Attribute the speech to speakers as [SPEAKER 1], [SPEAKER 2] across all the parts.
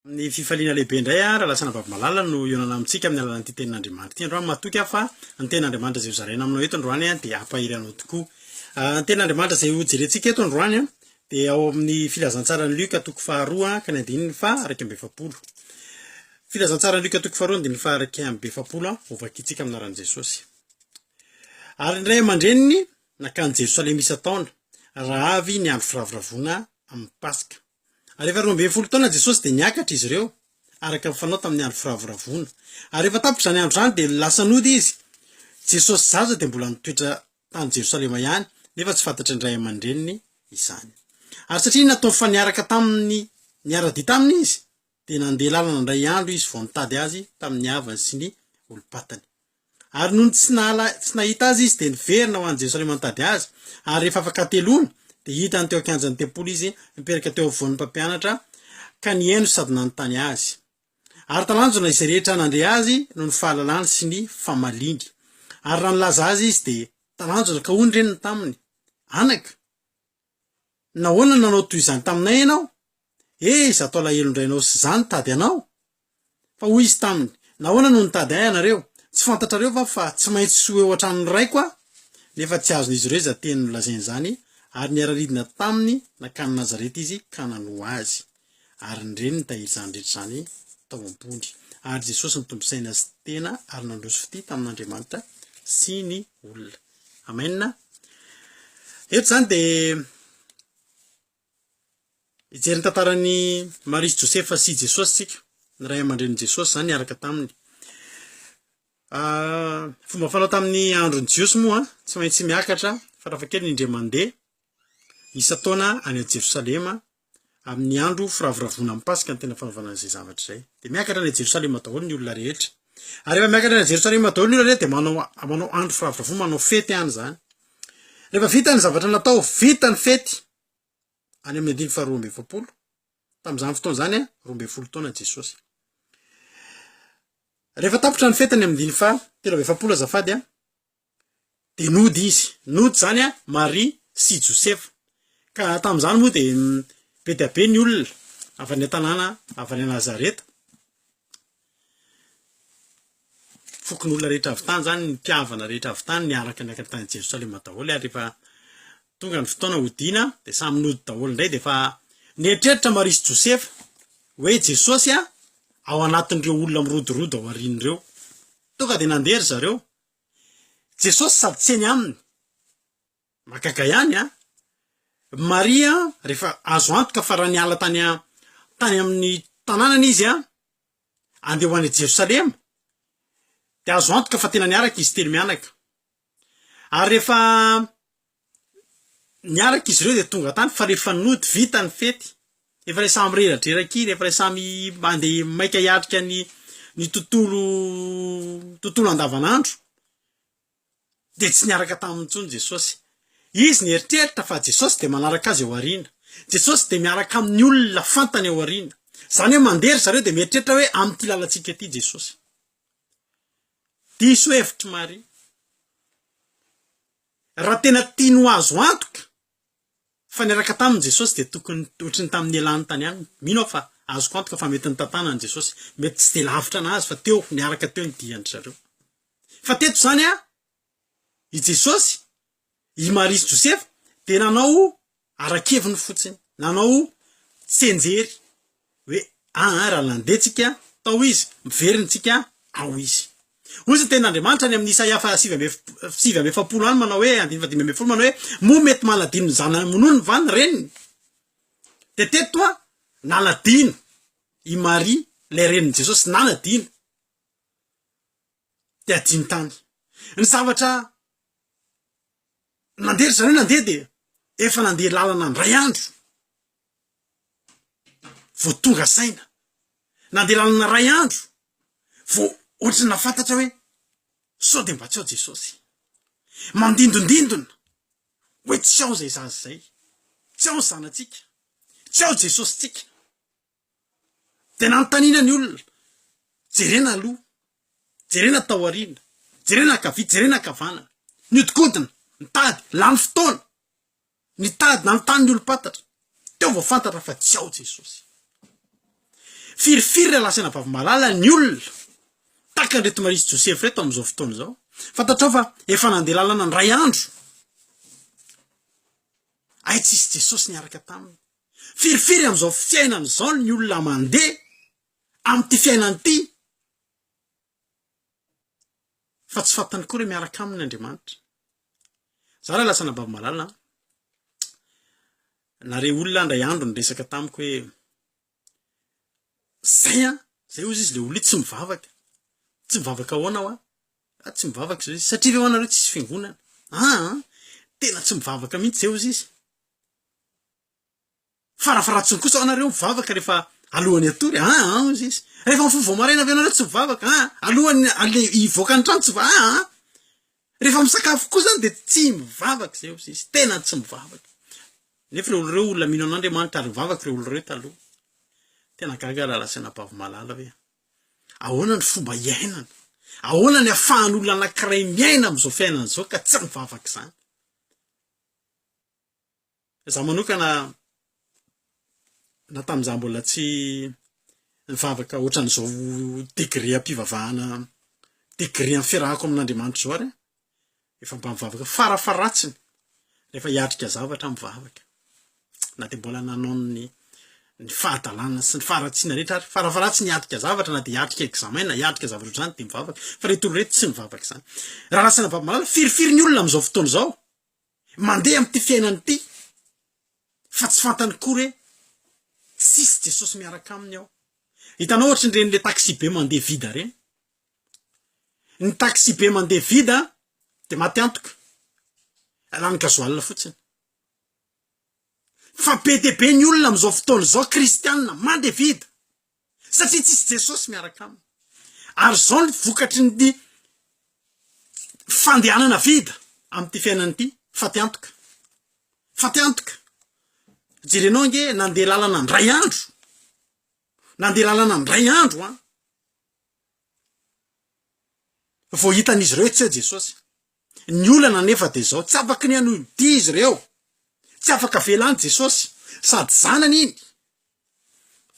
[SPEAKER 1] Ny fifaliana lehibe indray raha lasana baby-malala no ionana amintsika amin'ny alalan'ity tenin'Andriamanitra ity androany matoky fa ny tenin'Andriamanitra izay hozaraina aminao eto androany dia hampahiry anao tokoa. Ny tenin'Andriamanitra izay hojerentsika eto androany dia ao amin'ny filazantsarany Luka toko faharoa ka ny andininy fa araky amby efapolo. Filazantsarany Luka toko faharoa andininy fa araky amby efapolo ho vakitsika aminaran'i Jesosy. Ary indray aman-dreniny nakany Jerosalema isa-taona raha avy ny andro firavoravona amin'ny Pasika. Ary rehefa 12 taona Jesosy dia niakatra izy ireo araka ny fanao tamin'ny andro firavoravona. Ary rehefa tapitra izany andro izany dia lasa nody izy. Jesosy zaza dia mbola nitoetra tany Jerosalema ihany nefa tsy fantatra indray aman-dreniny izany. Ary satria natao faniaraka tamin'ny niara-dia taminy izy dia nandeha lalana indray andro izy vao nitady azy tamin'ny havany sy ny olom-patany. Ary noho tsy nahita azy izy dia niverina ho an'i Jerosalema nitady azy. Ary rehefa afaka teloana dia hitany teo akanjan'ny tempoly izy mipetraka teo afovoan'ny mpampianatra ka nihaino sady nanontany azy. Ary talanjona izay rehetra nandre azy noho ny fahalalany sy ny famalingy. Ary raha nilaza azy izy dia talanjona ka hoy ny reniny taminy, anaka, nahoana nanao toy izany taminay ianao? Izaho atao alahelo indray anao sy izany tady anao? Fa hoy izy taminy, nahoana no nitady ahy ianareo? Tsy fantatrareo va fa tsy maintsy soa eo an-tranony raiko aho? Nefa tsy azon'izy ireo izay teny nolazainy izany, ary niara-ridina taminy nakany Nazareta izy ka nanoa azy. Ary ny reniny nitahiry izany rehetra izany tao ambony. Ary Jesosy nitombosaina azy tena ary nandroso fity tamin'Andriamanitra sy ny olona. Amen. Eto izany dia ijery ny tantaran'ny Maria sy Josefa sy Jesosy tsika. Ny ray aman-drenin' Jesosy izany niaraka taminy. Fomba fanao tamin'ny andron'ny Jiosy moa tsy maintsy miakatra farafahakeliny indray mandeha isa-taona any Jerosalema amin'ny andro firavoravona amin'ny Pasika ny tena fanaovana an'izay zavatra izay. Dia miakatra any Jerosalema daholo ny olona rehetra. Ary rehefa miakatra any Jerosalema daholo ny olona rehetra dia manao andro firavoravona, manao fety any izany. Rehefa vita ny zavatra natao, vita ny fety any amin'ny andiny faharoa amby efapolo. Tamin'izany fotoana izany 12 taona Jesosy. Rehefa tapitra ny fety any amin'ny andiny fahatelo amby efapolo azafady dia nody izy. Nody izany Maria sy Josefa. Ka tamin'izany moa dia be dia be ny olona avy any an-tanàna avy any Nazareta. Fokon'olona rehetra avy tany izany, ny mpihavana rehetra avy tany niaraka tany Jerosalema daholo. Ary rehefa tonga ny fotoana hodiana dia samy nody daholo indray dia efa nietreritra Maria sy Josefa hoe Jesosy ao anatin'ireo olona mirodorodo ao aorian'ireo. Tonga dia nandery zareo. Jesosy sady tsy eny aminy. Magaga ihany Maria rehefa azo antoka fa raha niala tany amin'ny tanànany izy andeha ho any Jerosalema dia azo antoka fa tena niaraka izy telo mianaka. Ary rehefa niaraka izy ireo dia tonga tany fa rehefa nody vita ny fety, rehefa ilay samy reradreraky, rehefa ilay samy mandeha maika hiatrika ny tontolo andavanandro dia tsy niaraka taminy intsony Jesosy. Izy nieritreritra fa Jesosy dia manaraka azy ao aoriana. Jesosy dia miaraka amin'ny olona fantany ao aoriana. Izany hoe mandery zareo dia mieritreritra hoe amin'ity lalantsika ity Jesosy. Diso hevitry Maria. Raha tena tiany ho azo antoka fa niaraka tamin'i Jesosy dia tokony ohatrany tamin'ny elany tany ihany. Mino aho fa azoko antoka fa mety nitantanan'i Jesosy. Mety tsy dia lavitra anazy fa teo niaraka teo ny diany zareo. Fa teto izany i Jesosy, i Maria sy Josefa dia nanao arakeviny fotsiny. Nanao tsenjery hoe raha nandehantsika tao izy, miverintsika ao izy. Hoy ny tenin'Andriamanitra any amin'ny Isaia 7:7 any manao hoe 5:5 manao hoe moa mety maladino ny zanany monony va ny reniny. Dia teto naladino i Maria ilay renin'i Jesosy naladino. Dia adino tany. Ny zavatra nandery zareo nandeha dia efa nandeha lalana ndray andro vao tonga saina. Nandeha lalana ray andro vao ohatrany nafantatra hoe sao dia mba tsy ao Jesosy. Mandindondindona hoe tsy ao izay zaza izay, tsy ao ny zanatsika, tsy ao Jesosy tsika. Dia nanontaniana ny olona, jerena aloha, jerena tao aoriana, jerena ankavia, jerena ankavanana, niodikodina, nitady, lany fotoana, nitady nanontany ny olom-pantatra. Teo vao fantatra fa tsy ao Jesosy. firifiry lasana bavamalala ny olona taka ndreto Marisy Joseph reto am'izao fotoana zao fantatrao fa efa nandeha lalana ndray andro ay tsisy Jesosy niaraka taminy firifiry am'izao fiainana zao ny olona mandeha am'ty fiainany ty fa tsy fantany koa re miaraka aminy Andriamanitra zara lasana bavamalala nare olona ndray andro niresaka tamiko hoe zay ozy izy le olo tsy mivavaka ahoana ho tsy mivavaka zao izy satria ho anareo tsisy fiangonana tena tsy mivavaka mihitsy zay ozy izy farafaratsiny kosa anareo mivavaka rehefa alohany atory ozy izy rehefa mifovo maraina avy anareo tsy mivavaka alohany ale ivoaka ny trano tsy rehefa misakafo koa zany de tsy mivavaka zay ozy izy tena tsy mivavaka nefa le olo reo olona mino an'Andriamanitra ary mivavaka re olo reo taloha tena gaga lasana bavamalala hoe ahoana ny fomba iainana ahoana ny afahan'olona anankiray miaina am'izao fiainana zao ka tsy mivavaka zany za manokana na tam'izah mbola tsy mivavaka ohatran'izao degré ampivavahana degré amin'ny fiarahako amin'Andriamanitra zao ary efa mba mivavaka farafaratsiny rehefa hiatrika zavatra mivavaka na de mbola nanao ny fahadalana sy ny faharatsiana rehetra ary farafaratsiny hiatrika zavatra na de hiatrika examen na hiatrika zavatra zany de mivavaka fa reto olo reto tsy mivavaka zany raha lasana bavamalala firifiry ny olona am'izao fotoana zao mandeha am'ty fiainany ty fa tsy fantany koa re sisy Jesosy miaraka aminy ao hitanao ohatry nyreny le taxi be mandeha vida reny ny taxi be mandeha vida de maty antoka lany gasoil fotsiny fa be de be ny olona am'izao fotoana zao kristianina mandeha vida satria tsisy Jesosy miaraka aminy ary zao ny vokatry ny fandehanana vida am'ty fiainany ty faty antoka jerenao nge nandeha lalana ndray andro vao hitan'izy reo tsy Jesosy ny olana nefa de zao tsy afaka ny anoidi izy reo tsy afaka velany Jesosy sady zanany iny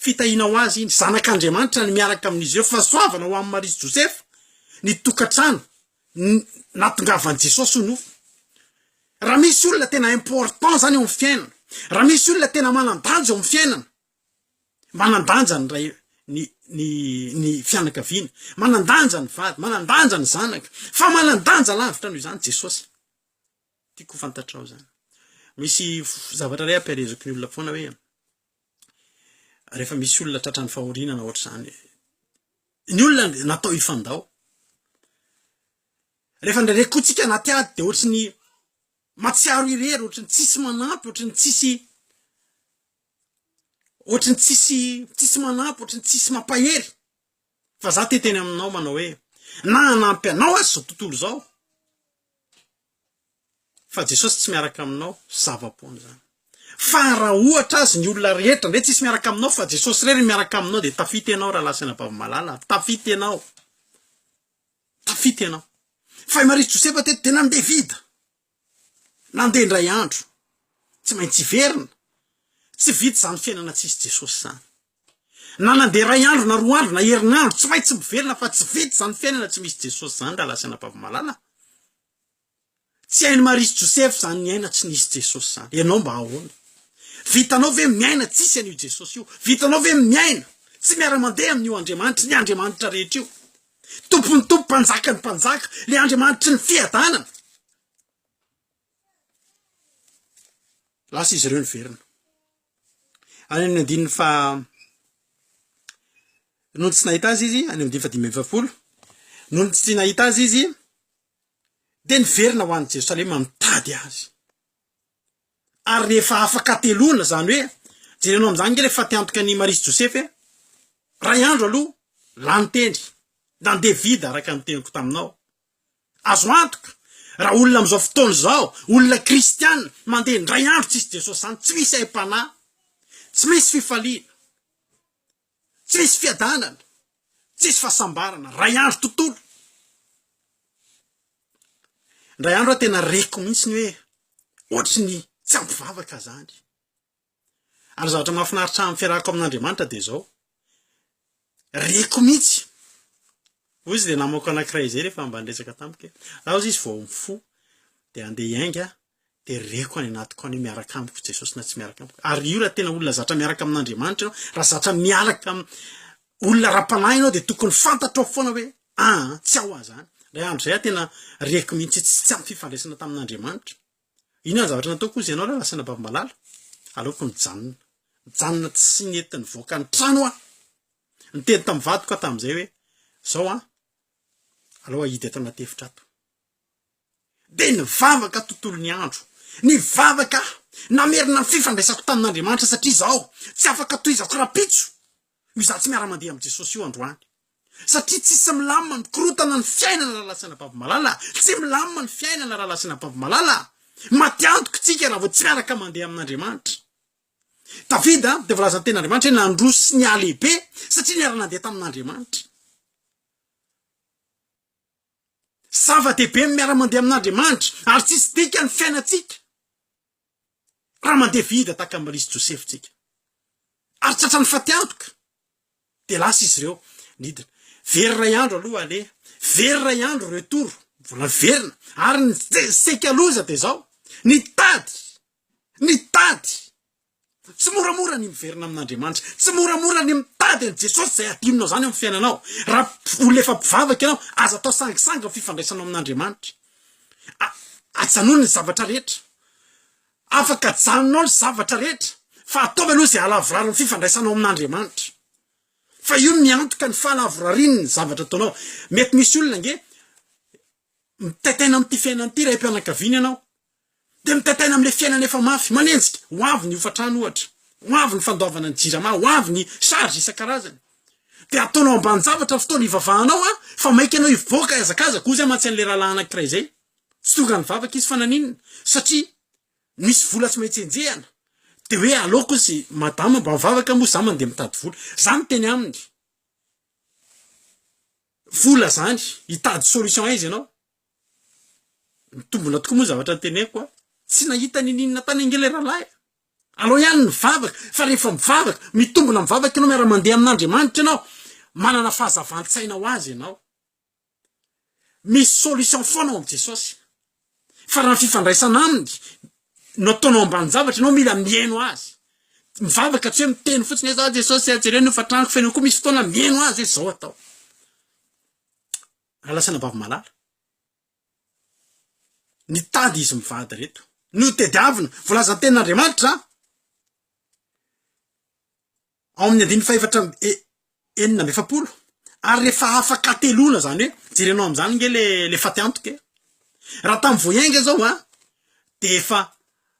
[SPEAKER 1] fitahina ho azy iny zanak'Andriamanitra ny miaraka amin'izy reo fa soavana ho amin'ny Marisy Joseph ny tokatrano natongavany Jesosy ho nofo raha misy olona tena important zany eo amin'ny fiainana raha misy olona tena manandanja eo amin'ny fiainana manandanja ny ray ny fianakaviana manandanja ny vady manandanja ny zanaka fa manandanja lavitra noho izany Jesosy tiako fantatrao zany misy zavatra ray ampiarezako ny olona foana hoe rehefa misy olona tratrany fahorinana ohatra zany ny olona natao ifandao rehefa ndraiky koa tsika anaty ady de ohatra ny matsiaro irery ohatra ny tsisy manampy ohatra ny tsisy manampy ohatra ny tsisy mampahery fa za teteny aminao manao hoe na anampy anao azy zao tontolo zao fa Jesosy tsy miaraka aminao zava-poana zany fa raha ohatra azy ny olona rehetra ndre tsisy miaraka aminao fa Jesosy rery miaraka aminao de tafity ianao raha lasana bavamalala tafity ianao fa Marisy Josefa teto de nandeha vida nandeha ndray andro tsy maintsy verina tsy vita zany fiainana tsisy Jesosy zany na nandeha ray andro na roa andro na herinandro tsy maintsy miverina fa tsy vita zany fiainana tsy misy Jesosy zany raha lasana bavamalala tsy hainy Marisy Joseph zany ny aina tsy nisy Jesosy zany ianao mba ahoana vitanao ve miaina tsisy an'io Jesosy io vitanao ve miaina tsy miara-mandeha amin'io Andriamanitra ny Andriamanitra rehetra io tompony tompo mpanjaka ny mpanjaka le Andriamanitra ny fiadanana lasa izy reo ny verina any amin'ny andininy fa noho tsy nahita azy izy any amin'ny andininy fa 5 noho tsy nahita azy izy de ny verina ho an'ny Jerosalema mitady azy ary rehefa afaka telona zany hoe jerenao am'izany nge rehefa tiantoka ny Marisy Joseph ray andro aloha lany teny nandeha vida araka ny teniko taminao azo antoka raha olona am'izao fotoana zao olona kristianina mandeha ndray andro tsisy Jesosy zany tsy misy aim-panahy tsy misy fifaliana tsy misy fiadanana tsy misy fahasambarana ray andro tontolo ndray andro a tena reko mihitsy ny hoe ohatry ny tsy ampivavaka zany ary zavatra mahafinaritra amin'ny fiarahako amin'Andriamanitra de zao reko mihitsy ozy de namako anankiray zay rehefa mba ndresaka tamiko raha ozy izy vao mifo de andeha iainga de reko any anatiko any miaraka amiko Jesosy na tsy miaraka amiko ary io raha tena olona zatra miaraka amin'Andriamanitra raha zatra miaraka olona ra-panahy ianao de tokony fantatrao foana hoe tsy ao azany raha andro zay tena reko mihitsy tsy ampy fifandraisana tamin'Andriamanitra ino ny zavatra nataoko izy ianao raha lasana bavimalala aleoko mijanona tsy nentin'ny voaka ny trano niteny tamin'ny vadiko tamin'izay hoe zao aloha hidy eto anaty efitra ato de nivavaka tontolo ny andro nivavaka namerina ny fifandraisako tamin'Andriamanitra satria zao tsy afaka tohizako rapitso izaho tsy miara mandeha amin'i Jesosy io androany satria tsisy milamina ny korotana ny fiainana raha lasana bavimalala tsy milamina ny fiainana raha lasana bavimalala matiantoko tsika raha vao tsy miaraka mandeha amin'Andriamanitra Davida de volazany ten'Andriamanitra hoe nandroso sy nialehibe satria niara nandeha tamin'Andriamanitra zava-dehibe miara mandeha amin'Andriamanitra ary tsisy dika ny fiainatsika raha mandeha vida tahaka amin'Marisy Josefy tsika ary tratra ny fatiantoka de lasa izy ireo nidina very ray andro aloha ale very ray andro retour vola verina ary ny seka loza de zao nitady tsy moramora ny miverina amin'Andriamanitra tsy moramora ny mitady ny Jesosy zay adinonao zany amin'ny fiainanao raha olona efa mpivavaka ianao aza atao sangisangy fifandraisanao amin'Andriamanitra ajanony ny zavatra rehetra afaka janonao ny zavatra rehetra fa ataovy aloha zay alavorariny fifandraisanao amin'Andriamanitra fa io miantoka ny fahalavorariny ny zavatra ataonao mety misy olona nge mitaitaina amin'ity fiainana ity raha mpianakaviana ianao de mitaitaina am'le fiainana efa mafy manenjika ho avy ny hofatrano ohatra ho avy ny fandoavana ny jirama ho avy ny charge isan-karazany de ataonao ambany zavatra fotoana ivavahanao fa maika anao ivoaka azakazaka ozy amatsy an'le rahalahy anankiray zay tsy tonga ny vavaka izy fananinina satria misy vola tsy maintsy enjehana de hoe aleoko izy madama mba mivavaka moa za mandeha mitady vola zany teny aminy vola zany hitady solution izy ianao mitombona tokoa moa zavatra teneko tsy nahita ninina tany angely rahalahy aloha ihany ny vavaka fa rehefa mivavaka mitombona mivavaka ianao miara mandeha amin'Andriamanitra ianao manana fahazavantsaina ho azy ianao misy solution foana ao amin'i Jesosy fa raha fifandraisana aminy no ataonao ambany zavatra ianao mila miaino azy mivavaka tsy hoe miteny fotsiny hoe za Jesosy ajereny hofatraniko fenao koa misy fotoana miaino azy hoe zao atao alasana bavimalala nitady izy mivady reto no tediavina volazany ten'Andriamanitra ao amin'ny 5:4 ary rehefa afaka telona zany hoe jerenao am'zany nge le fatiantoka raha tamin'ny voainga zao de efa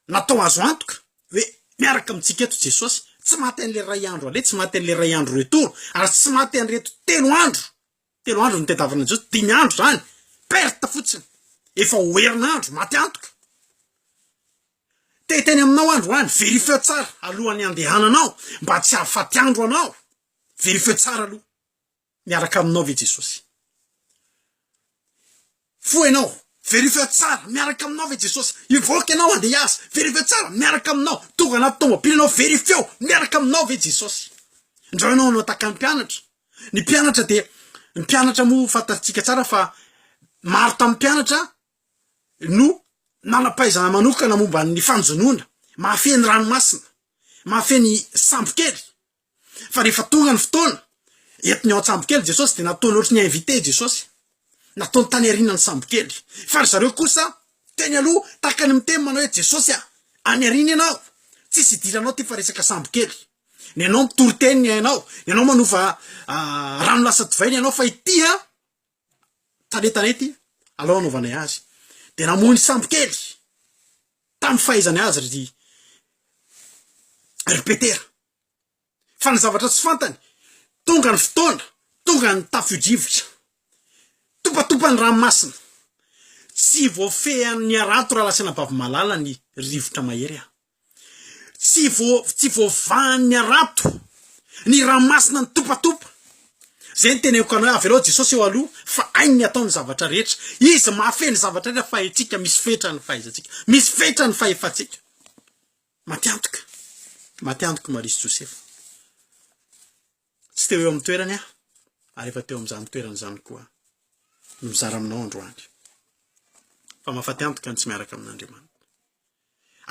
[SPEAKER 1] natao azo antoka hoe miaraka amintsika eto Jesosy tsy maty an'le ray andro ale tsy maty an'le ray andro retour ary tsy maty an'reto telo andro ny tedavana Jesosy 5 andro zany perte fotsiny efa hoerinandro maty antoka teny aminao andro any verifie tsara alohan'ny andehananao mba tsy ahafaty andro anao verifie tsara aloha miaraka aminao ve Jesosy foenao verifie tsara miaraka aminao ve Jesosy ivoaka ianao andeha hiasa verifie tsara miaraka aminao tonga anaty tomobily ianao verifieo miaraka aminao ve Jesosy ndreo ianao no ataka ny mpianatra de ny mpianatra moa fantatsika tsara fa maro tamin'ny mpianatra no nanapaizana manokana momba ny fanjonoana mahafeny ranomasina mahafeny sambokely fa rehefa tonga ny fotoana etiny ao an-tsambokely Jesosy de nataony ohatry ny invité Jesosy nataony tany aoriana ny sambokely fa ry zareo kosa teny aloha takany miteny manao hoe Jesosy any aoriana ianao tsisy idiranao ty fa resaka sambokely ny anao mitory-teny ny ainao ny anao manova rano lasa divainy ianao fa ity tanetanety alao anaovanay azy de namoy sambokely tamin'ny fahaizany azy ry Petera fa ny zavatra tsy fantany tonga ny fotoana tonga ny tafio-drivotra topatopa ny ranomasina tsy voafehan'ny arato raha lasana bavimalala ny rivotra mahery tsy voavahan'ny arato ny ranomasina ny topatopa zay ny teneko anao avy aloha Jesosy eo aloha fa ainy ataony zavatra rehetra izy mahafeny zavatra rehetra fa itsika misy fetra ny fahaizatsika misy fetra ny fahefatsika matiantoka Marisy Josefy tsy teo eo amin'ny toerany ary efa teo am'izany toerana zany koa no mizara aminao androany fa mahafaty antoka ny tsy miaraka amin'Andriamanitra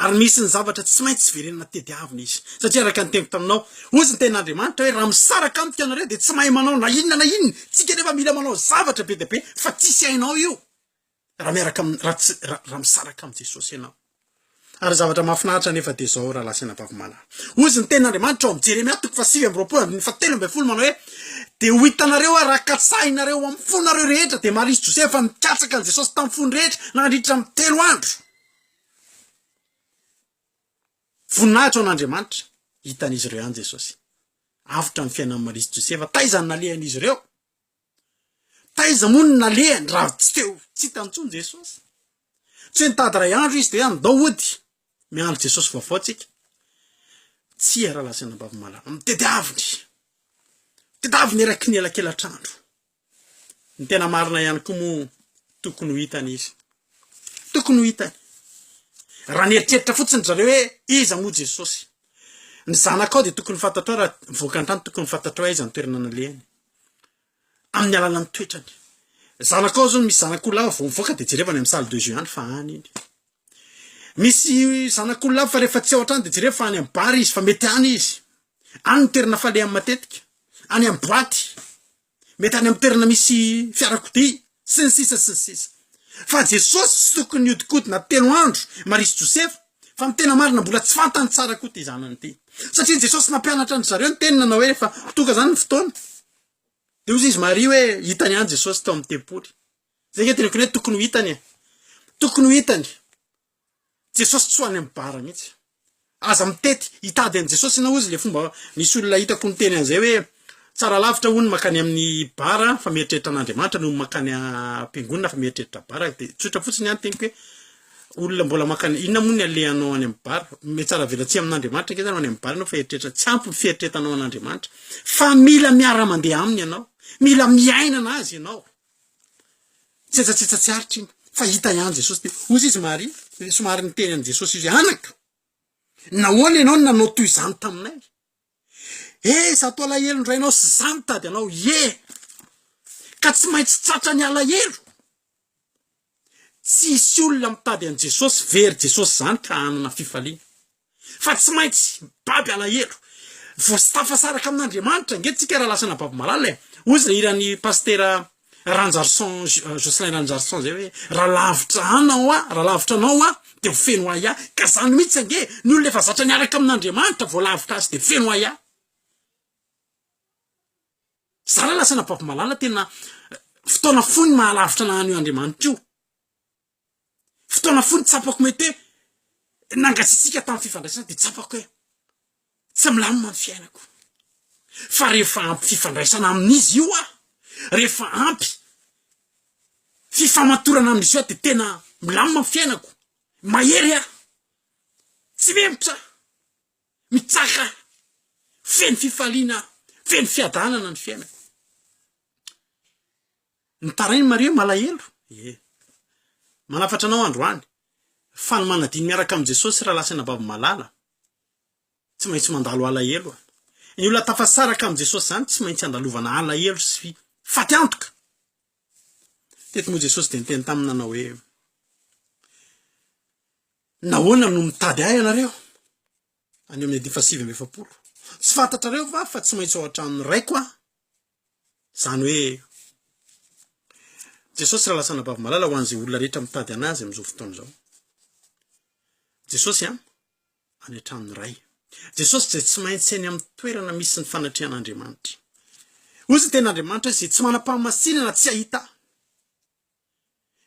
[SPEAKER 1] ary misy ny zavatra tsy maintsy verenina tediavina izy satria araka ny tempo taminao ozy ny ten'Andriamanitra hoe raha misaraka amika anareo de tsy mahay manao na inona tsika nefa mila manao zavatra be dia be fa tsisy hainao io raha miaraka raha misaraka am' Jesosy ianao ary zavatra mahafinaritra nefa de zao raha lasina bavimala ozy ny ten'Andriamanitra ao am' Jeremia 7:7 manao hoe de ho hitanareo raha katsahinareo amin'ny fonareo rehetra de Maria sy Josefa fa mikatsaka an' Jesosy tamin'ny fony rehetra nandritra amin'ny 3 andro voninahitra ao an'Andriamanitra hitan'izy ireo any Jesosy avitra ny fiainan'ny Maria sy Josefa taizany nalehan'izy ireo taiza moa ny nalehany raha tsy hitantsony Jesosy tsy nitady ray andro izy de andao ody miandro Jesosy vaovao tsika tsy raha lasina bavimala tediaviny eraky ny elakelatrandro ny tena marina ihany koa moa tokony ho hitany izy tokony ho hitany raha nieritreritra fotsiny zareo hoe iza moa Jesosy ny zanakao de tokony fantatrao raha voakantrano tokony fantatrao iza ny toerana nalehany amin'ny alalany toetrany zanakao zao misy zanak'olona lava vao mivoaka de jerevany amin'ny salle de jeu any fa any iny misy zanak'olona lava fa rehefa tsy ao atrany de jereva fa any amin'ny bar izy fa mety any izy any ny toerana falehany matetika any amin'ny boaty mety any amin'ny toerana misy fiarakodia sy ny sisa fa Jesosy tsy tokony hodikodina 3 andro Maria sy Josefa fa ny tena marina mbola tsy fantany tsara koa ty zanany ty satria Jesosy nampianatra ny zareo ny tenina na hoe rehefa toka zany ny fotoana de ozy izy Maria hoe hitany any Jesosy tao amin'ny tempoly zay nge teny hoe tokony ho hitany Jesosy tsy ho any amin'ny bara mihitsy aza mitety hitady an' Jesosy na ozy le fomba nisy olona hitako ny teny an'izay hoe tsara lavitra hono makany amin'ny bara fa mieritreritra an'Andriamanitra no makany am-piangonana fa mieritreritra bara de tsotra fotsiny any teniko hoe olona mbola makany inona moa ny alehanao any amin'ny bara me tsara velatsy amin'Andriamanitra ke zany any amin'ny bara anao fa eritreritra tsy ampy fieritretanao an'Andriamanitra fa mila miara mandeha aminy ianao mila miainana azy ianao tsetsatsiaritra iny fa hita ihany Jesosy de ozy izy Maria somary ny teny an' Jesosy izy anaka nahoana ianao nanao toy izany taminay zato alahelo ndrainao sy zany tady anao ka tsy maintsy tratra ny alahelo tsy isy olona mitady an' Jesosy very Jesosy zany ka anana fifaliana fa tsy maintsy baby alahelo vao sy tafasaraka amin'Andriamanitra nge tsika raha lasana baby malala ozy le irany pastera Ranjarson Jocelyn Ranjarson zay hoe raha lavitra anao de ho feno aya ka zany mihitsy ange ny olona efa zatra niaraka amin'Andriamanitra vao lavitra azy de feno aya zara lasana baby malala tena fotoana fony mahalavitra nahany io Andriamanitra io fotoana fony tsapako mety hoe nangatsitsika tamin'ny fifandraisana de tsapako hoe tsy milamina ny fiainako fa rehefa ampy fifandraisana amin'izy io rehefa ampy fifamatorana amin'izy io de tena milamina ny fiainako mahery tsy mempotra mitsaka feno fifaliana feno fiadanana ny fiainako nitarainy Maria malahelo manafatra anao androany fa ny manadiny miaraka am' Jesosy raha lasana baby malala tsy maintsy mandalo alahelo ny olona tafasaraka am' Jesosy zany tsy maintsy andalovana alahelo sy faty antoka tety moa Jesosy de niteny tamina anao hoe nahoana no mitady ahy ianareo any amin'ny 7:7 tsy fantatrareo fa tsy maintsy ao an-tranony raiko zany hoe Jesosy raha lasana baby malala ho an'izay olona rehetra mitady anazy am'izao fotoana zao Jesosy any an-tranony ray Jesosy zay tsy maintsy any amin'ny toerana misy ny fanatrehan'Andriamanitra ozy ten'Andriamanitra zay tsy manam-pahamasinana tsy ahita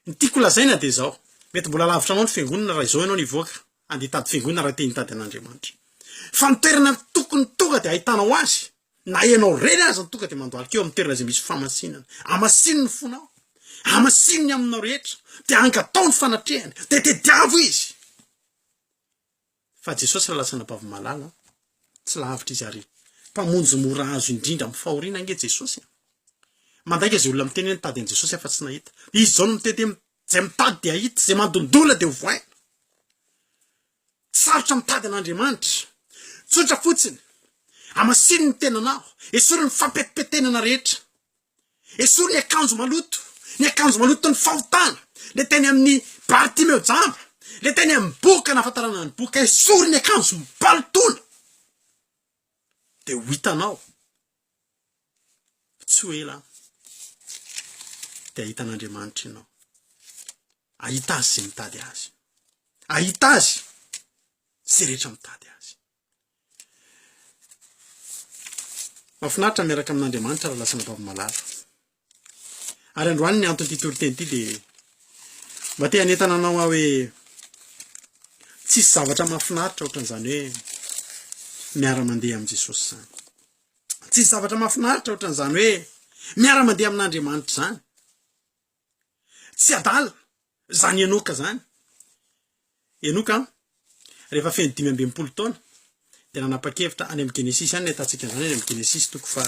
[SPEAKER 1] ny tiako lazaina de zao mety mbola lavitra anao ny fiangonana raha izao ianao nivoaka ande hitady fiangonana raha te hitady an'Andriamanitra fa ny toerana tokony tonga de ahitanao azy na ianao reny azy ny tonga de mandoalika eo amin'ny toerana zay misy famasinana amasino ny fonao amasino ny aminao rehetra de angatao ny fanatrehany de diavo izy fa Jesosy raha lasana baby malala tsy lavitra izy ary mpamonjy mora azo indrindra amin'ny fahoriana nge Jesosy mandaika zay olona miteny hoe nitady an' Jesosy afa tsy nahita izy zao no mitety zay mitady de ahita zay mandondola de ho voaina sarotra mitady an'Andriamanitra tsotra fotsiny amasino ny tenanao esorony fampetipetenana rehetra esory ny akanjo maloto ny fahotana le teny amin'ny Bartimeo jamba le teny amin'ny boka nafatarana ny boka esory ny akanjo mipalitona de ho hitanao tsy ho ela de ahitan'Andriamanitra ianao ahita azy zay mitady azy ahita azy zay rehetra mitady azy mahafinaritra miaraka amin'Andriamanitra raha lasana bavy malala ary androany ny antony ty toriteny ty de mba te hanentana anao hoe tsisy zavatra mahafinaritra ohatran'izany hoe miara-mandeha amin'i Jesosy zany tsisy zavatra mahafinaritra ohatran'izany hoe miara-mandeha amin'Andriamanitra zany tsy adala zany Enoka zany Enoka rehefa feno 520 taona de nanapa-kevitra any amin'ny Genesis any ahitantsika zany any amin'ny Genesis toko fa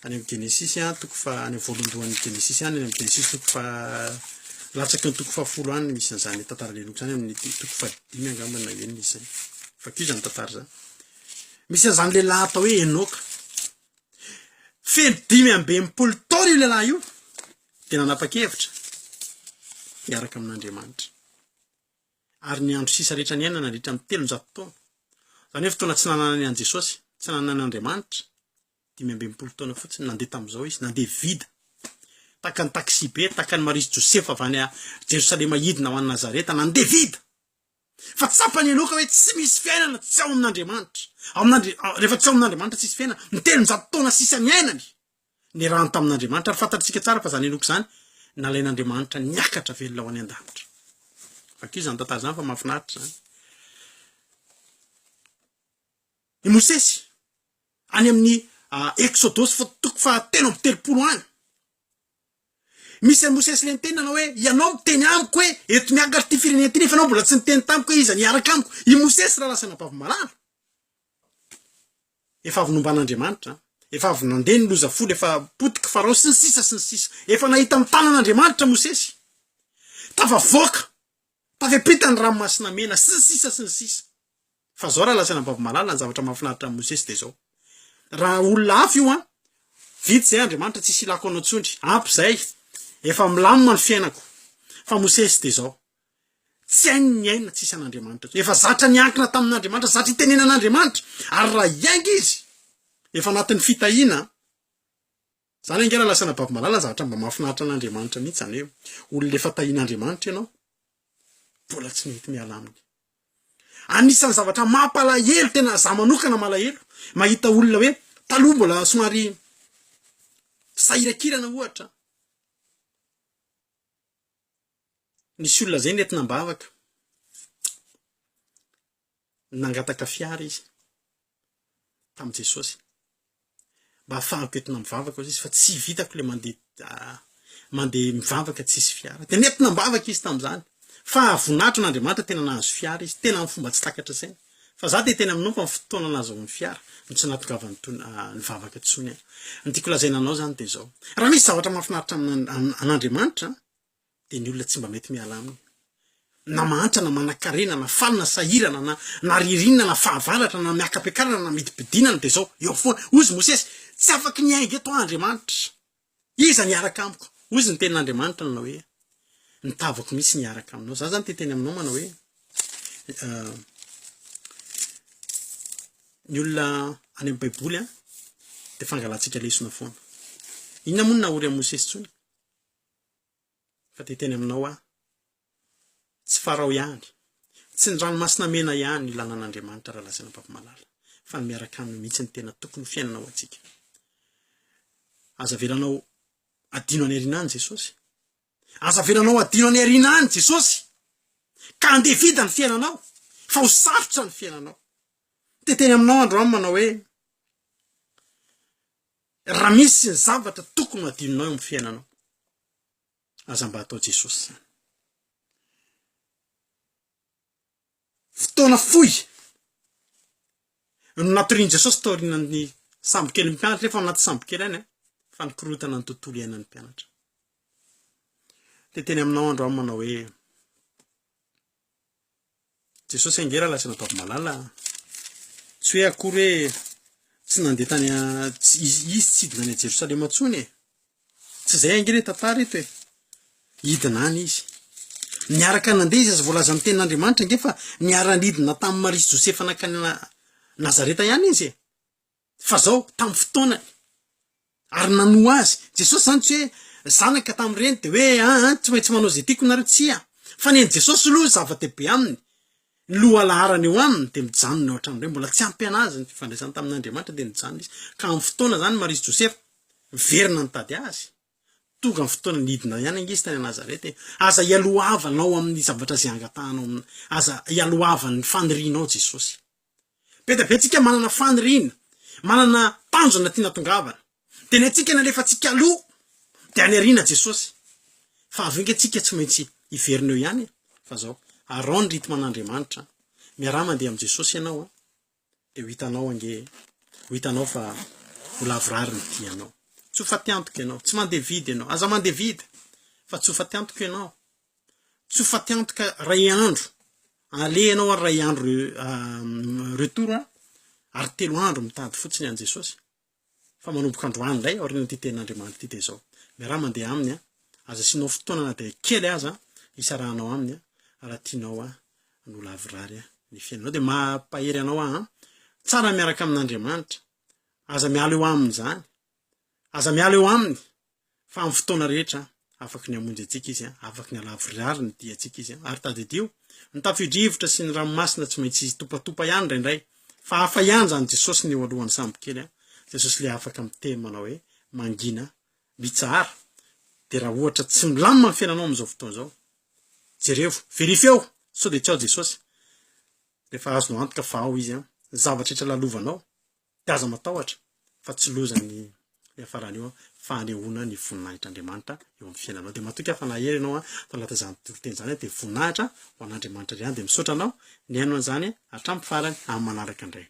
[SPEAKER 1] any amin'ny Genesis toko fa any voalohany Genesis any amin'ny Genesis toko fa latsaky ny toko fa 10 any misy an'izany tantara Enoka zany amin'ny toko fa 5 angamba na eny misy zany fa kio zany tantara zany misy an'izany lehilahy atao hoe Enoka feno 520 taona io lehilahy io de nanapa-kevitra miaraka amin'Andriamanitra ary ny andro sisa rehetra ny ainana nandritra amin'ny 300 taona zany hoe fotoana tsy nananany an' Jesosy tsy nananany Andriamanitra 520 taona fotsiny nandeha tam'izao izy nandeha vida taka ny taksi be taka ny Marisy Josefa avy any a Jerosalema hidina ho any Nazareta nandeha vida fa tsapany Enoka hoe tsy misy fiainana tsy ao amin'Andriamanitra rehefa tsy ao amin'Andriamanitra tsisy fiainana ny 300 taona sisa ny ainany ny rano tamin'Andriamanitra ary fantatsika tsara fa zany Enoka zany nalain'Andriamanitra niakatra velona ho any an-danitra fa kio zany tantara zany fa mahafinaritra zany i Mosesy any amin'ny Exodus toko fa 3:30 any misy an Mosesy le niteny nanao hoe ianao miteny amiko hoe eto miakatra ty firenena ty nefa anao mbola tsy niteny tamiko hoe iza niaraka amiko i Mosesy raha lasana bavy malala efa avy nomban'Andriamanitra efa avy nandeha ny loza folo efa potika Farao sy ny sisa efa nahita amin'ny tanan'Andriamanitra Mosesy tafavoaka tafepita ny ranomasina mena sy ny sisa fa zao raha lasana bavy malala ny zavatra mahafinaritra amin'ny Mosesy de zao raha olona hafa io vitsy zay Andriamanitra tsisy ilako anao tsondry ampy zay efa milamina ny fiainako fa Mosesy de zao tsy hainy ny aina tsisy an'Andriamanitra efa zatra niankina tamin'Andriamanitra zatra itenenan'Andriamanitra ary raha ianga izy efa anatin'ny fitahiana zany angela lasana bavy malala zavatra mba mahafinaritra an'Andriamanitra mihitsy zany hoe olona efa tahian'Andriamanitra ianao mbola tsy mety miala aminy anisan'ny zavatra mampalahelo tena za manokana malahelo mahita olona hoe taloha mbola somary sahirakirana ohatra nisy olona zay nety nambavaka nangataka fiara izy tamin'i Jesosy mba ahafahako etina mivavaka izy fa tsy vitako le mandeha mivavaka tsisy fiara de nety nambavaka izy tam'izany fa voninahitra n'Andriamanitra tena nahazo fiara izy tena amin'ny fomba tsy takatra saina fa za de tena aminao fa ny fotoana nahazo ny fiara tsy natokavany ny vavaka tsony ny tiako lazaina anao zany de zao raha misy zavatra mahafinaritra an'Andriamanitra de ny olona tsy mba mety miala aminy na mahantra na manan-karena na faly na sahirana na ririnina na fahavaratra na miakapiakarana na midipidinana de zao eo foana ozy Mosesy tsy afaky niainga eto Andriamanitra iza niaraka amiko ozy ny tenin'Andriamanitra nanao hoe nitavako misy niaraka aminao za zany teteny aminao manao hoe ny olona any amin'ny baiboly de fangalantsika lesona foana inona moa nahory amin'ny Mosesy tsony fa teteny aminao tsy Farao ihany tsy ny ranomasina mena ihany ny lanan'Andriamanitra raha lasana bavy malala fa ny miaraka aminy mihitsy ny tena tokony fiainanao atsika aza velanao adino any arinany Jesosy aza velanao adino any arinany Jesosy ka andeha vida ny fiainanao fa ho sarotra ny fiainanao teteny aminao androany manao hoe raha misy ny zavatra tokony adinonao eo amin'ny fiainanao aza mba atao Jesosy zany fotoana fohy no natoriany Jesosy tao aorinan'ny sambokely mpianatra rehefa anaty sambokely any fa nikorotana ny tontolo iainan'ny mpianatra teteny aminao androany manao hoe Jesosy angera lasana bavy malala tsy hoe akory hoe tsy nandeha tany izy tsy hidina any Jerosalema tsony tsy zay angire tantara eto e hidinany izy niaraka nandeha izy aza voalaza amin'ny tenin'Andriamanitra ngefa niara-nidina tamin'ny Marisy Josefa nakany Nazareta ihany izy e fa zao tamin'ny fotoanany ary nanoa azy Jesosy zany tsy hoe zanaka tamin'ireny de hoe tsy maintsy manao zay tiako nareo tsia fa ny Jesosy aloha zava-dehibe aminy loha laharany eo aminy de mijanona eo hatramin'ireny mbola tsy ampy anazy ny fifandraisany tamin'Andriamanitra de mijanona izy ka amin'ny fotoana zany Marisy Josefa verina nitady azy tonga amin'ny fotoana nidina ihany angizy tany Nazareta aza ialohavanao amin'ny zavatra zay angatahanao aza ialohavan'ny fanirianao Jesosy be tsika manana faniriana manana tanjona tiana tongavana de ny atsika nalefa tsika aloha de any ariana Jesosy fa avy inge tsika tsy maintsy iverina eo ihany fa zao arao ny ritman'Andriamanitra miara mandeha am' Jesosy ianao de ho hitanao fa ho lavorary ny tianao tsy ho fatiantoka ianao tsy mandeha vidy ianao aza mandeha vidy fa tsy ho fatiantoka ianao tsy ho fatiantoka ray andro alehanao ary ray andro retour ary 3 andro mitady fotsiny an Jesosy fa manomboka androany indray aoriana ty tenin'Andriamanitra ty de zao miara mandeha aminy aza sinao fotoana na de kely aza isarahanao aminy raha tianao no lavorary ny fiainanao de mampahery anao tsara miaraka amin'Andriamanitra aza miala eo aminy zany aza miala eo aminy fa amin'ny fotoana rehetra afaky ny amonjy atsika izy afaky ny alavorary ny dia atsika izy ary tadidio ny tafidrivotra sy ny ranomasina tsy maintsy topatopa ihany indraindray fa hafa ihany zany Jesosy ny eo alohany samby kely Jesosy le afaka miteny manao hoe mangina mitsara de raha ohatra tsy milamina ny fiainanao am'izao fotoana zao jereo verifeo sao de tsy ao Jesosy rehefa azonao antoka fa ao izy zavatra rehetra lalovanao de aza matahotra fa tsy lozany farany eo fanehoana ny voninahitr'Andriamanitra eo amin'ny fiainanao de matoky afa nahery ianao talata zany teny zany de voninahitra ho an'Andriamanitra ry any de misaotra anao ny haino an'izany hatramin'ny farany amin'ny manaraka indray